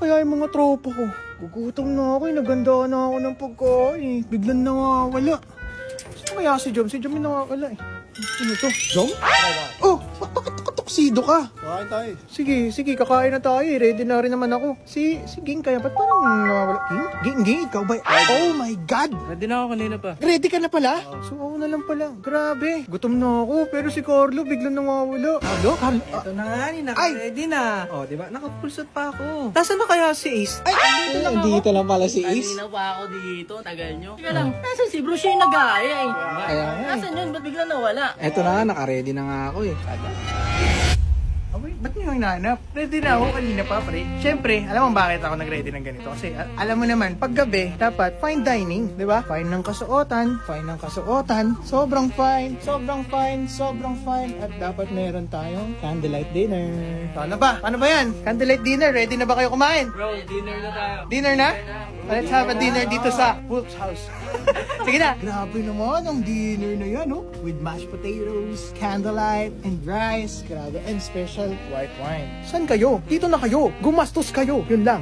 kaya yung mga tropa ko? Gugutom na ako, naganda na ako ng pagkain. Biglang nawawala. Sino kaya si Jom? Si Jom yung nawawala eh. Sino to? Jom? Oh, bakit nakatuksido ka? Kakain tayo. Sige, kakain na tayo eh. Ready na rin naman ako. Si Ging kaya, ba't parang nawawala? Ging, ikaw ba? Oh my God! Ready na ako kanina pa. Ready ka na pala? So ako na lang pala. Grabe. Gutom na ako, pero si Carlo biglang nawawala. Carlo? Ito na nga, naka-ready na. O, di ba? Nakapulsot pa ako. Nasaan na kaya si Ace? Ay, dito lang pala si Ace. Kanina pa ako dito, tagal nyo. Teka lang, nasan si Bro? Siya yung nag-aaya eh. Kaya nga eh. Nasaan yun? Ba't bigla nawala? Eto na nga, naka-ready na nga ako eh. Abay, ba't niyo hinahanap? Ready na ako kanina pa, pre. Siyempre, alam mo bakit ako nag-ready ng ganito? Kasi alam mo naman, pag gabi, dapat fine dining, di ba? Fine ng kasuotan, sobrang fine. At dapat meron tayong candlelight dinner. Paano ba yan? Candlelight dinner, ready na ba kayo kumain? Bro, dinner na tayo. Dinner na? Let's have a dinner dito sa Wolf's house. Sige na. Grabe naman ang dinner na yan, oh. With mashed potatoes, candlelight, and rice. Grabe. And special white wine. Saan kayo? Dito na kayo. Gumastos kayo. Yun lang.